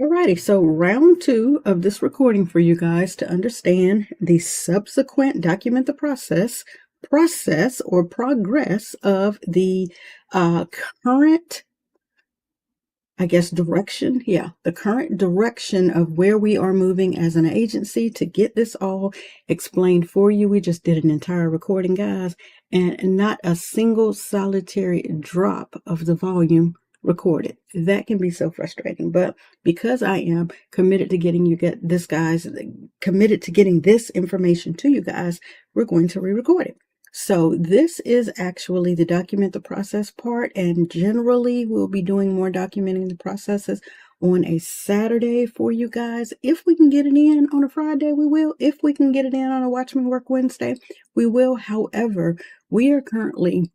Alrighty, so round two of this recording for you guys to understand the subsequent document the process or progress of the current, I guess, direction. Yeah, the current direction of where we are moving as an agency to get this all explained for you. We just did an entire recording, guys, and not a single solitary drop of the volume recorded. That can be so frustrating, but because I am committed to getting committed to getting this information to you guys, we're going to re-record it. So this is actually the document the process part, and generally we'll be doing more documenting the processes on a Saturday for you guys. If we can get it in on a Friday, we will. If we can get it in on a Watch Me Work Wednesday, we will. However, we are currently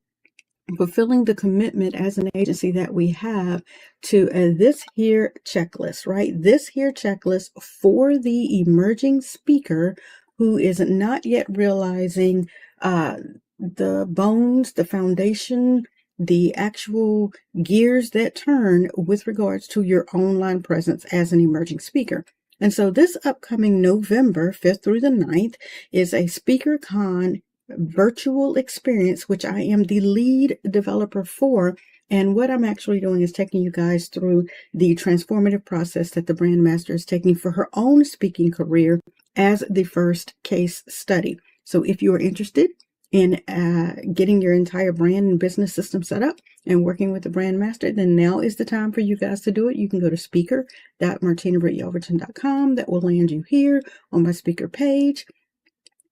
fulfilling the commitment as an agency that we have to this here checklist, right? This here checklist for the emerging speaker who is not yet realizing the bones, the foundation, the actual gears that turn with regards to your online presence as an emerging speaker. And so this upcoming November 5th through the 9th is a SpeakerCon virtual experience, which I am the lead developer for. And what I'm actually doing is taking you guys through the transformative process that the brand master is taking for her own speaking career as the first case study. So if you are interested in getting your entire brand and business system set up and working with the brand master, then now is the time for you guys to do it. You can go to speaker.martinabrittyoverton.com. That will land you here on my speaker page,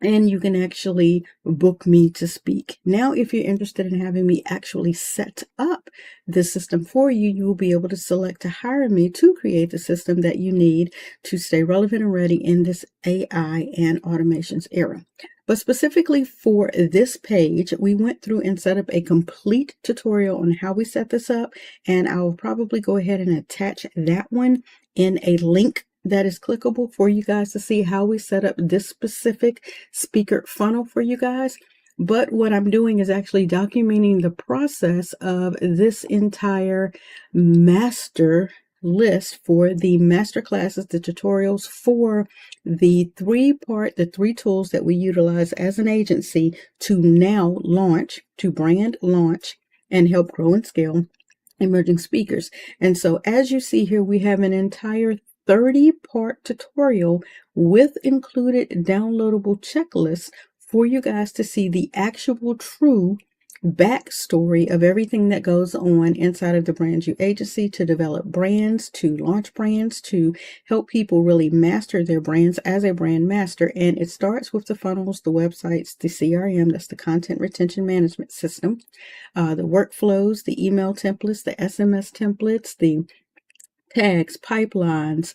and you can actually book me to speak. Now, if you're interested in having me actually set up the system for you, you will be able to select to hire me to create the system that you need to stay relevant and ready in this AI and automations era. But specifically for this page, we went through and set up a complete tutorial on how we set this up, and I will probably go ahead and attach that one in a link that is clickable for you guys to see how we set up this specific speaker funnel for you guys. But what I'm doing is actually documenting the process of this entire master list for the master classes, the tutorials for the three tools that we utilize as an agency to now launch, to brand launch and help grow and scale emerging speakers. And so as you see here, we have an entire 30-part tutorial with included downloadable checklists for you guys to see the actual true backstory of everything that goes on inside of the Brand You agency to develop brands, to launch brands, to help people really master their brands as a brand master. And it starts with the funnels, the websites, the CRM, that's the content retention management system, the workflows, the email templates, the SMS templates, the tags, pipelines,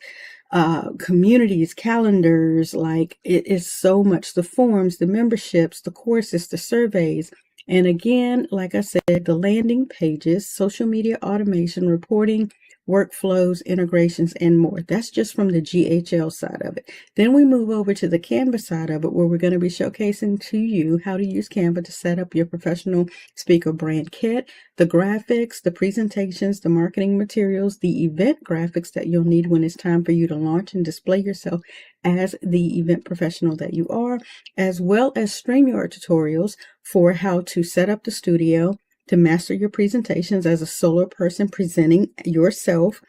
communities, calendars. Like, it is so much, the forms, the memberships, the courses, the surveys. And again, like I said, the landing pages, social media automation, reporting, workflows, integrations, and more. That's just from the GHL side of it. Then we move over to the Canva side of it, where we're going to be showcasing to you how to use Canva to set up your professional speaker brand kit, the graphics, the presentations, the marketing materials, the event graphics that you'll need when it's time for you to launch and display yourself as the event professional that you are, as well as StreamYard tutorials for how to set up the studio, to master your presentations as a solo person presenting yourself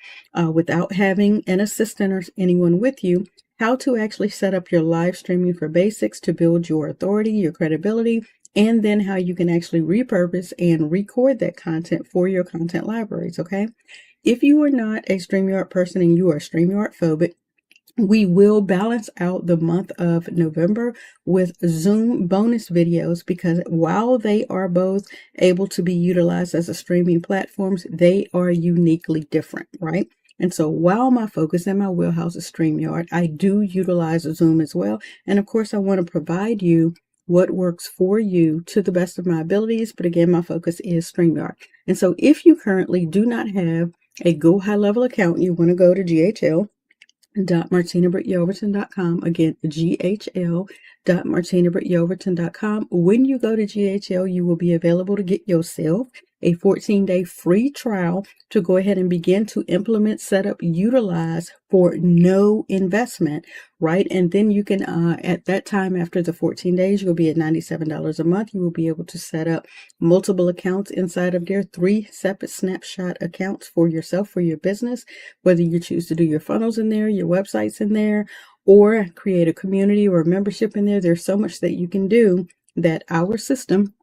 without having an assistant or anyone with you, how to actually set up your live streaming for basics to build your authority, your credibility, and then how you can actually repurpose and record that content for your content libraries, okay? If you are not a StreamYard person and you are StreamYard phobic, we will balance out the month of November with Zoom bonus videos, because while they are both able to be utilized as a streaming platforms, they are uniquely different, right? And so while my focus and my wheelhouse is StreamYard, I do utilize Zoom as well. And of course, I want to provide you what works for you to the best of my abilities. But again, my focus is StreamYard. And so if you currently do not have a Go High Level account, you want to go to GHL.MartinaBrittYoverton.com. Again, GHL.MartinaBrittYoverton.com. When you go to GHL, you will be available to get yourself a 14-day free trial to go ahead and begin to implement, set up, utilize for no investment, right? And then you can, at that time, after the 14 days, you'll be at $97 a month. You will be able to set up multiple accounts inside of there, 3 separate snapshot accounts for yourself, for your business, whether you choose to do your funnels in there, your websites in there, or create a community or a membership in there. There's so much that you can do that our system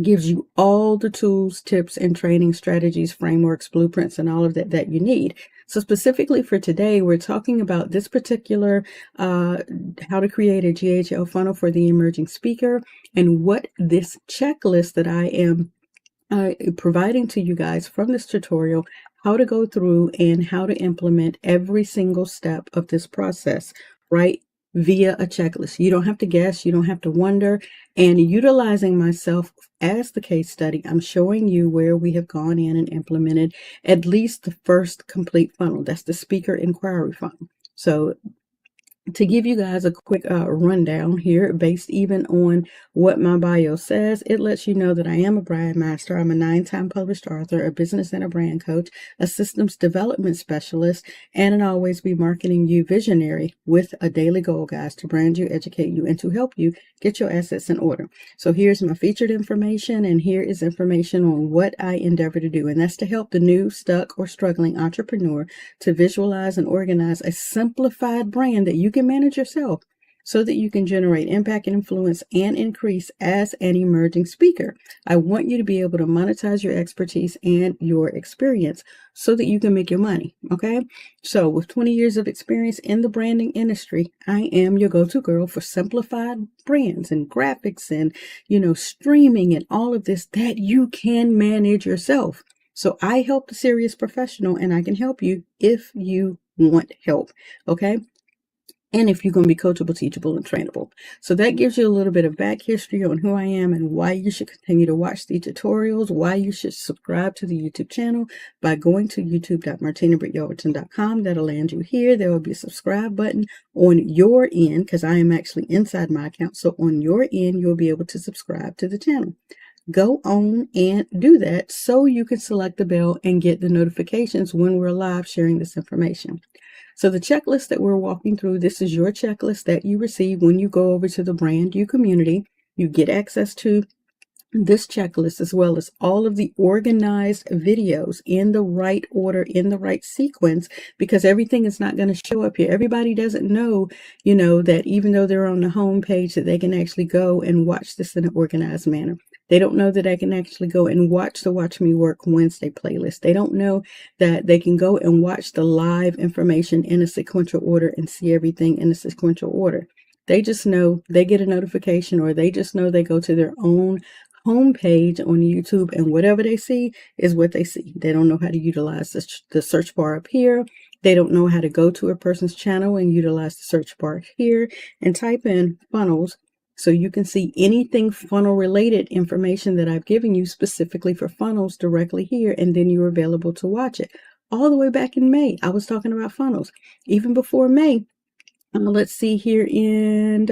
gives you all the tools, tips, and training strategies, frameworks, blueprints, and all of that you need. So specifically for today, we're talking about this particular how to create a GHL funnel for the emerging speaker, and what this checklist that I am providing to you guys from this tutorial, how to go through and how to implement every single step of this process, right? Via a checklist. You don't have to guess, you don't have to wonder. And utilizing myself as the case study, I'm showing you where we have gone in and implemented at least the first complete funnel. That's the speaker inquiry funnel. So to give you guys a quick rundown here, based even on what my bio says, it lets you know that I am a brand master. I'm a 9-time published author, a business and a brand coach, a systems development specialist, and an Always Be Marketing You visionary with a daily goal, guys, to brand you, educate you, and to help you get your assets in order. So here's my featured information, and here is information on what I endeavor to do, and that's to help the new, stuck, or struggling entrepreneur to visualize and organize a simplified brand that you can manage yourself, so that you can generate impact and influence and increase as an emerging speaker. I want you to be able to monetize your expertise and your experience so that you can make your money. Okay. So with 20 years of experience in the branding industry, I am your go-to girl for simplified brands and graphics and, streaming and all of this that you can manage yourself. So I help the serious professional, and I can help you if you want help. Okay. And if you're going to be coachable, teachable, and trainable. So that gives you a little bit of back history on who I am and why you should continue to watch the tutorials, why you should subscribe to the YouTube channel by going to youtube.martinabrittyoverton.com. That'll land you here. There will be a subscribe button on your end, because I am actually inside my account. So on your end, you'll be able to subscribe to the channel. Go on and do that so you can select the bell and get the notifications when we're live sharing this information. So the checklist that we're walking through, this is your checklist that you receive when you go over to the Brand You community. You get access to this checklist as well as all of the organized videos in the right order, in the right sequence, because everything is not going to show up here. Everybody doesn't know, that even though they're on the home page, that they can actually go and watch this in an organized manner. They don't know that I can actually go and watch the Watch Me Work Wednesday playlist. They don't know that they can go and watch the live information in a sequential order and see everything in a sequential order. They just know they get a notification, or they just know they go to their own homepage on YouTube, and whatever they see is what they see. They don't know how to utilize the search bar up here. They don't know how to go to a person's channel and utilize the search bar here and type in funnels, so you can see anything funnel related information that I've given you specifically for funnels directly here, and then you're available to watch it. All the way back in May, I was talking about funnels. Even before May, let's see here in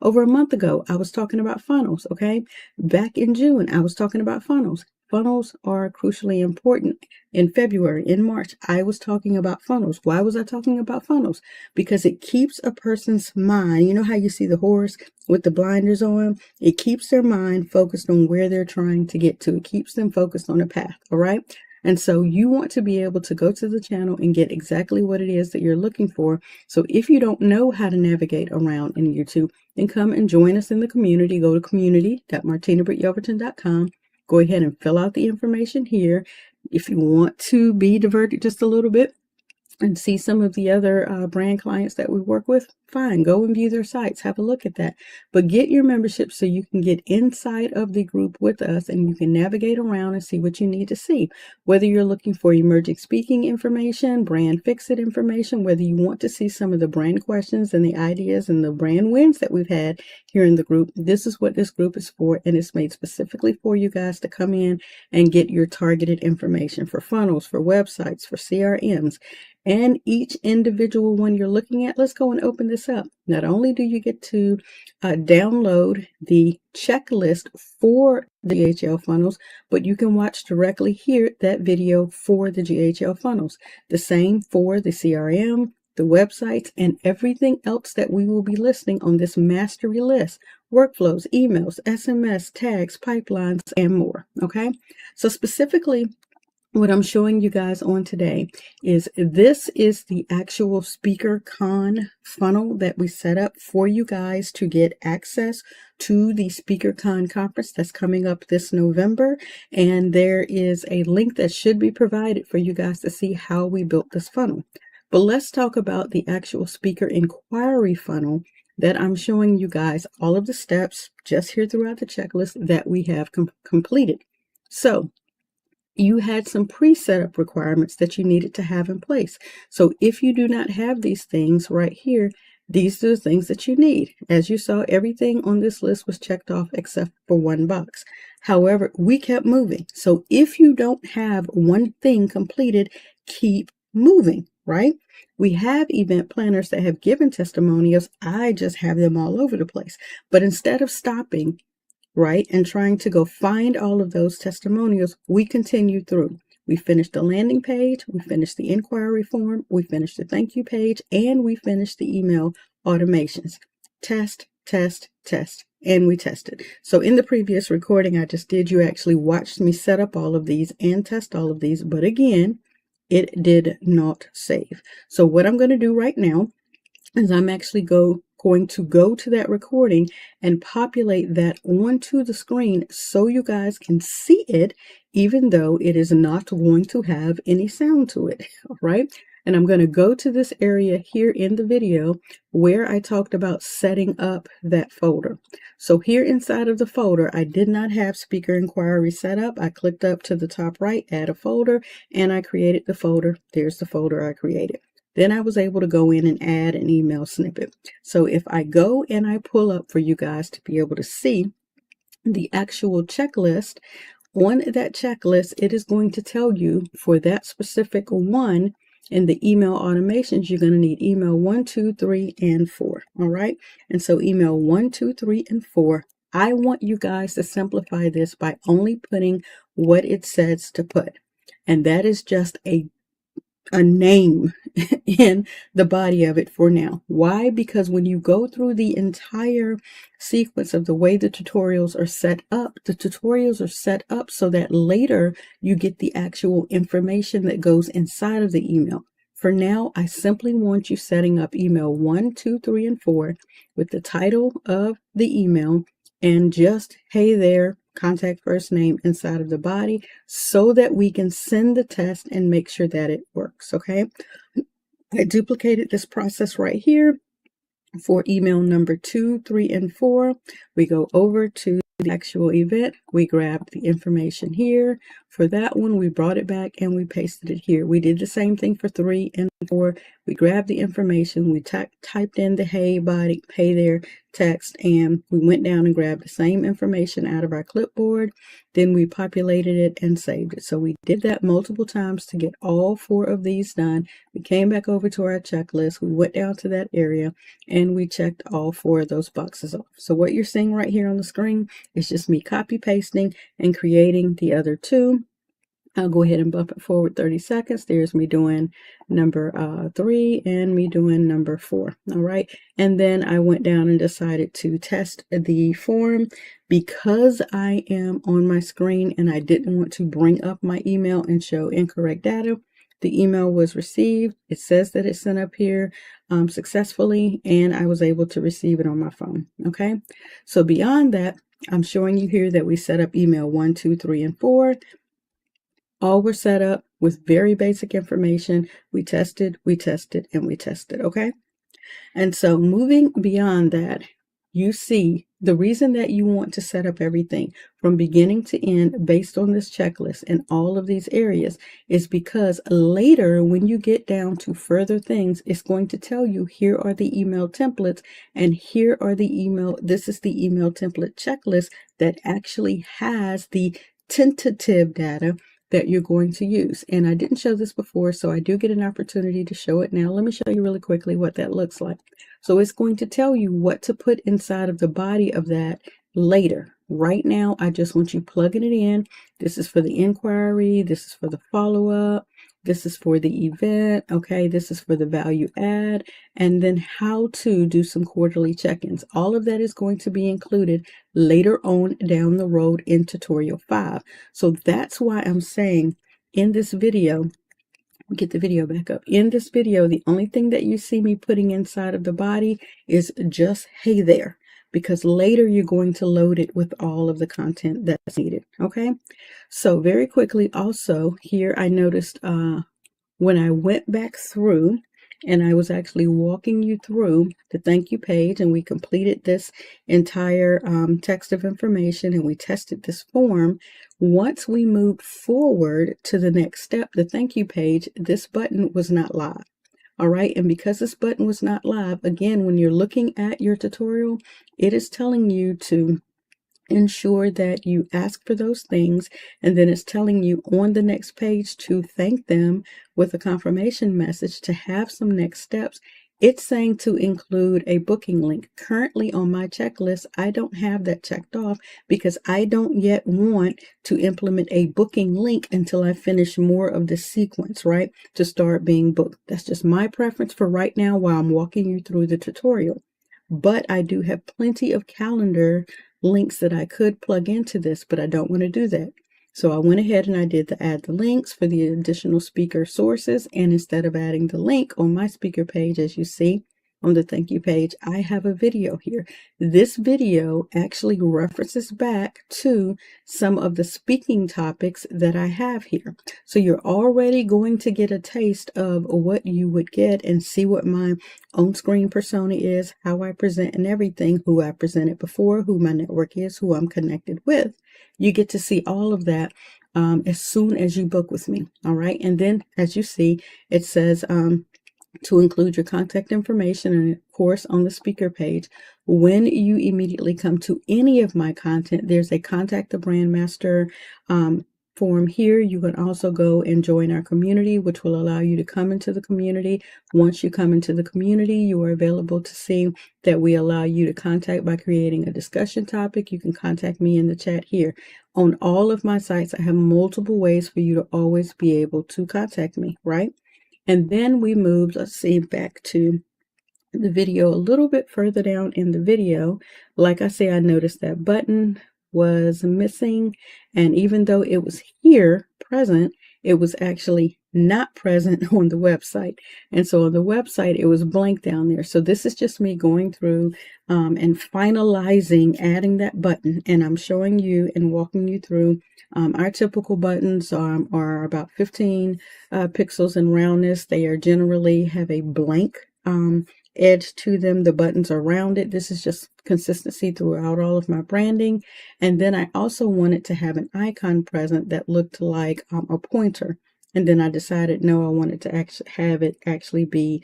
over a month ago, I was talking about funnels. Okay. Back in June, I was talking about funnels. Funnels are crucially important. In February, in March, I was talking about funnels. Why was I talking about funnels? Because it keeps a person's mind. You know how you see the horse with the blinders on? It keeps their mind focused on where they're trying to get to. It keeps them focused on a path. All right. And so you want to be able to go to the channel and get exactly what it is that you're looking for. So if you don't know how to navigate around in YouTube, then come and join us in the community. Go to community.martinabrittyoverton.com. Go ahead and fill out the information here. If you want to be diverted just a little bit and see some of the other brand clients that we work with, fine, go and view their sites, have a look at that. But get your membership so you can get inside of the group with us and you can navigate around and see what you need to see. Whether you're looking for emerging speaking information, brand fix-it information, whether you want to see some of the brand questions and the ideas and the brand wins that we've had here in the group, this is what this group is for, and it's made specifically for you guys to come in and get your targeted information for funnels, for websites, for CRMs, and each individual one you're looking at. Let's go and open this this up. Not only do you get to download the checklist for the GHL funnels, but you can watch directly here that video for the GHL funnels. The same for the CRM, the websites, and everything else that we will be listing on this mastery list: workflows, emails, SMS, tags, pipelines, and more. Okay, so specifically what I'm showing you guys on today is this is the actual SpeakerCon funnel that we set up for you guys to get access to the SpeakerCon conference that's coming up this November. And there is a link that should be provided for you guys to see how we built this funnel. But let's talk about the actual speaker inquiry funnel that I'm showing you guys all of the steps just here throughout the checklist that we have completed. So you had some pre-setup requirements that you needed to have in place. So if you do not have these things right here, these are the things that you need. As you saw, everything on this list was checked off except for one box. However, we kept moving. So if you don't have one thing completed, keep moving, right? We have event planners that have given testimonials. I just have them all over the place. But instead of stopping, right, and trying to go find all of those testimonials, we continue through. We finished the landing page, we finished the inquiry form, we finished the thank you page, and we finished the email automations. Test, test, test, and we tested. So in the previous recording I just did, you actually watched me set up all of these and test all of these, but again, it did not save. So what I'm going to do right now is I'm actually going to go to that recording and populate that onto the screen so you guys can see it, even though it is not going to have any sound to it. All right. And I'm going to go to this area here in the video where I talked about setting up that folder. So here inside of the folder, I did not have speaker inquiry set up. I clicked up to the top right, add a folder, and I created the folder. There's the folder I created. Then I was able to go in and add an email snippet. So if I go and I pull up for you guys to be able to see the actual checklist, on that checklist, it is going to tell you for that specific one in the email automations, you're going to need email 1, 2, 3, and 4. All right. And so email 1, 2, 3, and 4. I want you guys to simplify this by only putting what it says to put. And that is just a name in the body of it for now. Why? Because when you go through the entire sequence of the way the tutorials are set up, the tutorials are set up so that later you get the actual information that goes inside of the email. For now, I simply want you setting up email 1, 2, 3, and 4 with the title of the email and just, hey there, contact first name inside of the body so that we can send the test and make sure that it works. Okay. I duplicated this process right here for email number 2, 3, and 4. We go over to the actual event. We grabbed the information here. For that one, we brought it back and we pasted it here. We did the same thing for 3 and 4. We grabbed the information. We typed in the hey body, hey there text, and we went down and grabbed the same information out of our clipboard. Then we populated it and saved it. So we did that multiple times to get all 4 of these done. We came back over to our checklist. We went down to that area and we checked all 4 of those boxes off. So what you're seeing right here on the screen is just me copy pasting and creating the other 2. I'll go ahead and bump it forward 30 seconds. There's me doing number 3 and me doing number 4. All right. And then I went down and decided to test the form because I am on my screen and I didn't want to bring up my email and show incorrect data. The email was received. It says that it's sent up here successfully, and I was able to receive it on my phone. Okay. So beyond that, I'm showing you here that we set up email 1, 2, 3, and 4. All were set up with very basic information. We tested, and we tested, okay? And so moving beyond that, you see the reason that you want to set up everything from beginning to end based on this checklist in all of these areas is because later when you get down to further things, it's going to tell you here are the email templates and here are the email, this is the email template checklist that actually has the tentative data that you're going to use. And I didn't show this before, so I do get an opportunity to show it now. Let me show you really quickly what that looks like. So it's going to tell you what to put inside of the body of that later. Right now, I just want you plugging it in. This is for the inquiry. This is for the follow-up. This is for the event. Okay, this is for the value add. And then how to do some quarterly check-ins. All of that is going to be included later on down the road in tutorial 5. So that's why I'm saying in this video, get the video back up. In this video, the only thing that you see me putting inside of the body is just hey there, because later you're going to load it with all of the content that's needed. Okay, so very quickly also here I noticed when I went back through and I was actually walking you through the thank you page, and we completed this entire text of information and we tested this form. Once we moved forward to the next step, the thank you page, this button was not live. All right, and because this button was not live, again, when you're looking at your tutorial, it is telling you to ensure that you ask for those things, and then it's telling you on the next page to thank them with a confirmation message to have some next steps. It's saying to include a booking link. Currently on my checklist, I don't have that checked off because I don't yet want to implement a booking link until I finish more of the sequence, right, to start being booked. That's just my preference for right now while I'm walking you through the tutorial. But I do have plenty of calendar links that I could plug into this, but I don't want to do that. So I went ahead and I did the add the links for the additional speaker sources. And instead of adding the link on my speaker page, as you see on the thank you page, I have a video here. This video actually references back to some of the speaking topics that I have here. So you're already going to get a taste of what you would get and see what my on-screen persona is, how I present and everything, who I presented before, who my network is, who I'm connected with. You get to see all of that as soon as you book with me. All right. And then as you see, it says to include your contact information, and of course on the speaker page, when you immediately come to any of my content, there's a contact the brand master form here. You can also go and join our community, which will allow you to come into the community. Once you come into the community, you are available to see that we allow you to contact by creating a discussion topic. You can contact me in the chat here. On all of my sites, I have multiple ways for you to always be able to contact me, right? And then we moved, let's see, back to the video a little bit further down in the video. Like I say, I noticed that button was missing. And even though it was here present, it was actually not present on the website. And so on the website, it was blank down there. So this is just me going through and finalizing adding that button. And I'm showing you and walking you through our typical buttons are about 15 pixels in roundness. They are generally have a blank edge to them. The buttons are rounded. This is just consistency throughout all of my branding. And then I also wanted to have an icon present that looked like a pointer. And then I decided, no, I wanted to actually have it actually be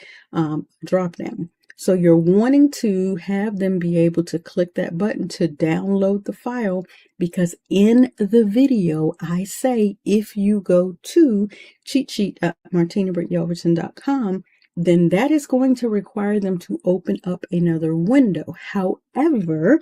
drop down. So you're wanting to have them be able to click that button to download the file, because in the video, I say, if you go to cheatsheet.martinabrittyoverton.com, then that is going to require them to open up another window. However,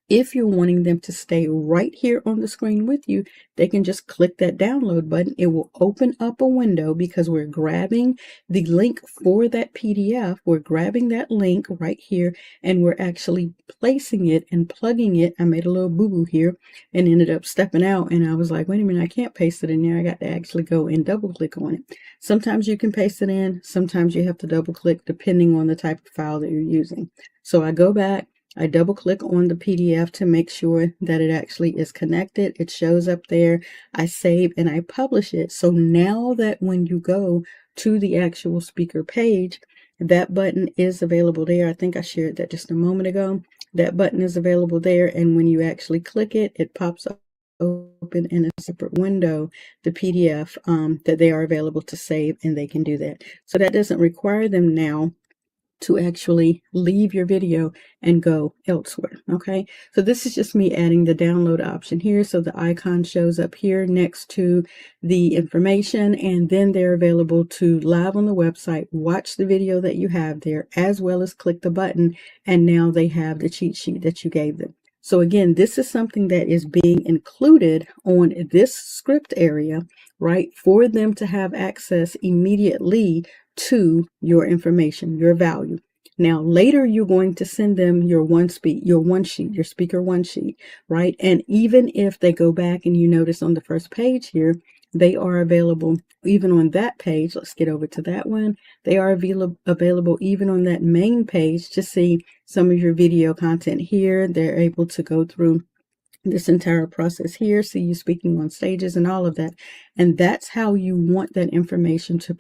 if you're wanting them to stay right here on the screen with you, they can just click that download button. It will open up a window because we're grabbing the link for that PDF. We're grabbing that link right here and we're actually placing it and plugging it. I made a little boo-boo here and ended up stepping out, and I was like, wait a minute, I can't paste it in there. I got to actually go and double click on it. Sometimes you can paste it in, sometimes you have to double click depending on the type of file that you're using. So I go back, I double click on the PDF to make sure that it actually is connected. It shows up there. I save and I publish it. So now that when you go to the actual speaker page, that button is available there. I think I shared that just a moment ago. That button is available there. And when you actually click it, it pops up open in a separate window the PDF that they are available to save, and they can do that. So that doesn't require them now to actually leave your video and go elsewhere. Okay, so this is just me adding the download option here, so the icon shows up here next to the information, and then they're available to live on the website, watch the video that you have there, as well as click the button, and now they have the cheat sheet that you gave them. So again, this is something that is being included on this script area, right, for them to have access immediately to your information, your value. Now, later you're going to send them your your speaker one sheet, right? And even if they go back and you notice on the first page here, they are available even on that page. Let's get over to that one. They are available even on that main page to see some of your video content here. They're able to go through this entire process here, see you speaking on stages and all of that. And that's how you want that information to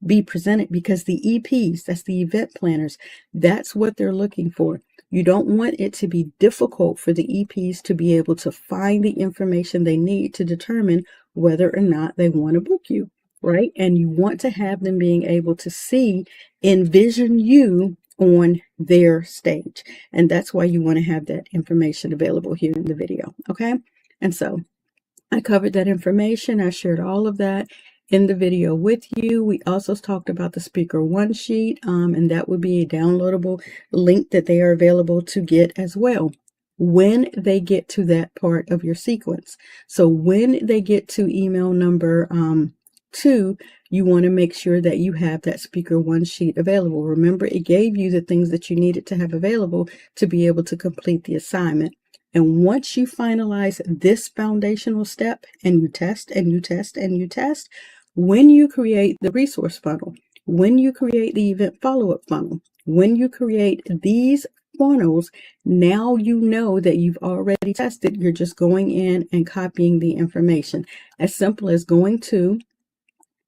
be presented, because the EPs, that's the event planners, that's what they're looking for. You don't want it to be difficult for the EPs to be able to find the information they need to determine whether or not they want to book you, right? And you want to have them being able to envision you on their stage. And that's why you want to have that information available here in the video. Okay. And so I covered that information. I shared all of that in the video with you. We also talked about the speaker one sheet, and that would be a downloadable link that they are available to get as well when they get to that part of your sequence. So when they get to email number 2, you want to make sure that you have that speaker one sheet available. Remember, it gave you the things that you needed to have available to be able to complete the assignment. And once you finalize this foundational step and you test and you test and you test, when you create the resource funnel, when you create the event follow-up funnel, when you create these funnels, now you know that you've already tested. You're just going in and copying the information. As simple as going to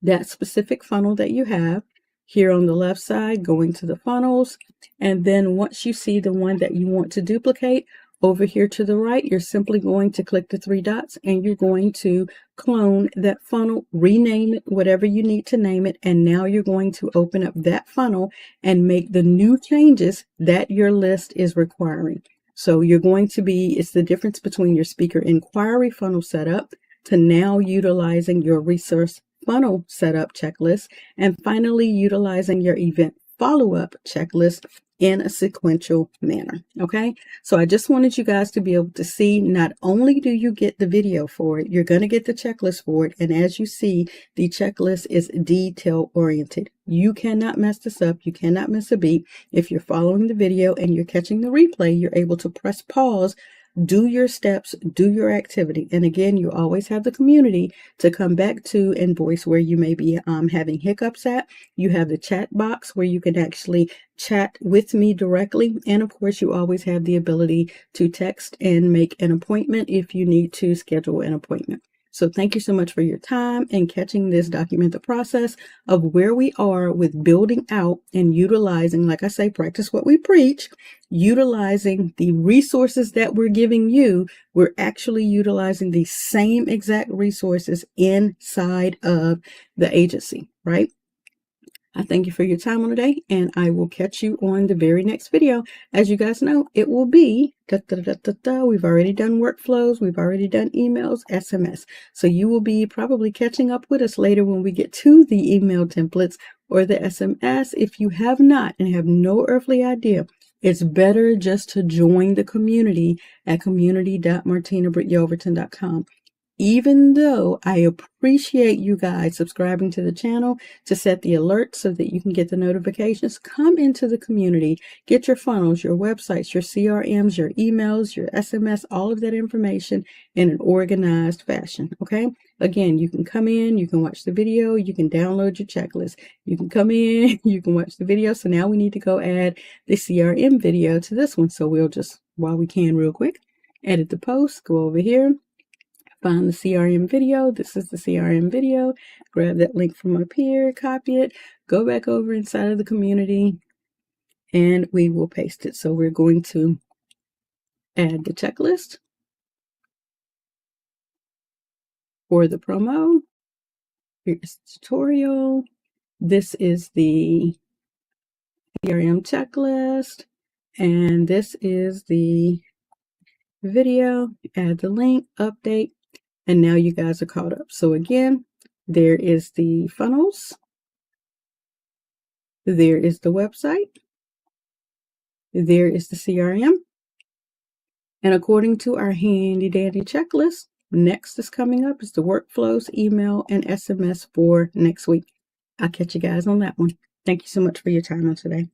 that specific funnel that you have here on the left side, going to the funnels, and then once you see the one that you want to duplicate over here to the right, you're simply going to click the 3 dots and you're going to clone that funnel, rename it whatever you need to name it, and now you're going to open up that funnel and make the new changes that your list is requiring. So you're going to it's the difference between your speaker inquiry funnel setup to now utilizing your resource funnel setup checklist, and finally utilizing your event follow-up checklist in a sequential manner. Okay, so I just wanted you guys to be able to see, not only do you get the video for it, you're going to get the checklist for it. And as you see, the checklist is detail oriented. You cannot mess this up. You cannot miss a beat. If you're following the video and you're catching the replay, you're able to press pause, do your steps, do your activity. And again, you always have the community to come back to and voice where you may be having hiccups at. You have the chat box where you can actually chat with me directly. And of course, you always have the ability to text and make an appointment if you need to schedule an appointment. So thank you so much for your time and catching this document the process of where we are with building out and utilizing, like I say, practice what we preach, utilizing the resources that we're giving you. We're actually utilizing the same exact resources inside of the agency, right? I thank you for your time on today, and I will catch you on the very next video. As you guys know, it will be, we've already done workflows, we've already done emails, SMS. So you will be probably catching up with us later when we get to the email templates or the SMS. If you have not and have no earthly idea, it's better just to join the community at community.martinabrityoverton.com. Even though I appreciate you guys subscribing to the channel to set the alerts so that you can get the notifications, come into the community, get your funnels, your websites, your CRMs, your emails, your SMS, all of that information in an organized fashion. Okay. Again, you can come in, you can watch the video, you can download your checklist. You can come in, you can watch the video. So now we need to go add the CRM video to this one. So we'll just, while we can real quick, edit the post, go over here. Find the CRM video. This is the CRM video. Grab that link from up here, copy it, go back over inside of the community, and we will paste it. So we're going to add the checklist for the promo. Here's the tutorial. This is the CRM checklist. And this is the video. Add the link, update, and now you guys are caught up. So again, there is the funnels. There is the website. There is the CRM. And according to our handy dandy checklist, next is coming up is the workflows, email, and SMS for next week. I'll catch you guys on that one. Thank you so much for your time on today.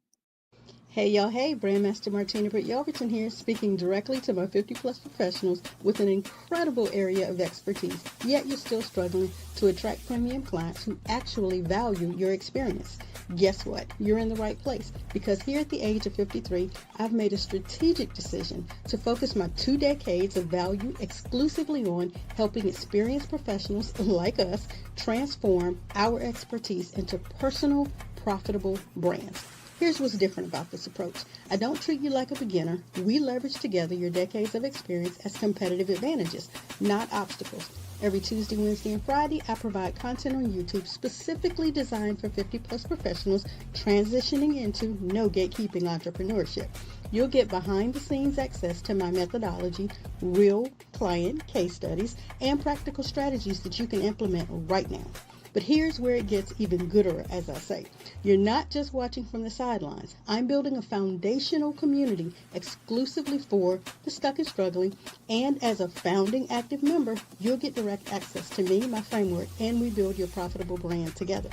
Hey y'all, hey, Brandmaster Martina Britt Yelverton here, speaking directly to my 50 plus professionals with an incredible area of expertise, yet you're still struggling to attract premium clients who actually value your experience. Guess what? You're in the right place, because here at the age of 53, I've made a strategic decision to focus my 2 decades of value exclusively on helping experienced professionals like us transform our expertise into personal, profitable brands. Here's what's different about this approach. I don't treat you like a beginner. We leverage together your decades of experience as competitive advantages, not obstacles. Every Tuesday, Wednesday, and Friday, I provide content on YouTube specifically designed for 50-plus professionals transitioning into no gatekeeping entrepreneurship. You'll get behind-the-scenes access to my methodology, real client case studies, and practical strategies that you can implement right now. But here's where it gets even gooder, as I say. You're not just watching from the sidelines. I'm building a foundational community exclusively for the stuck and struggling, and as a founding active member, you'll get direct access to me, my framework, and we build your profitable brand together.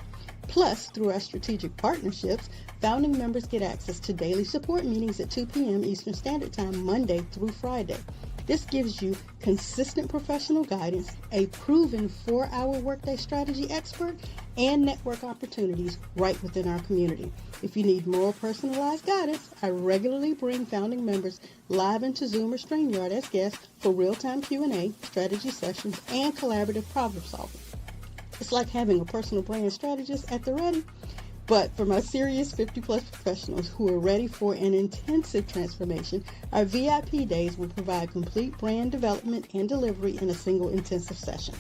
Plus, through our strategic partnerships, founding members get access to daily support meetings at 2 p.m. Eastern Standard Time, Monday through Friday. This gives you consistent professional guidance, a proven 4-hour workday strategy expert, and network opportunities right within our community. If you need more personalized guidance, I regularly bring founding members live into Zoom or StreamYard as guests for real-time Q&A, strategy sessions, and collaborative problem solving. It's like having a personal brand strategist at the ready. But for my serious 50-plus professionals who are ready for an intensive transformation, our VIP days will provide complete brand development and delivery in a single intensive session.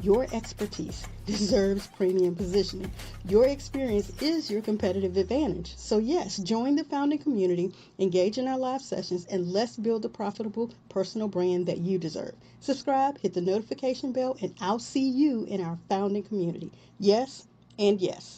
Your expertise deserves premium positioning. Your experience is your competitive advantage. So yes, join the founding community, engage in our live sessions, and let's build the profitable personal brand that you deserve. Subscribe, hit the notification bell, and I'll see you in our founding community. Yes, and yes.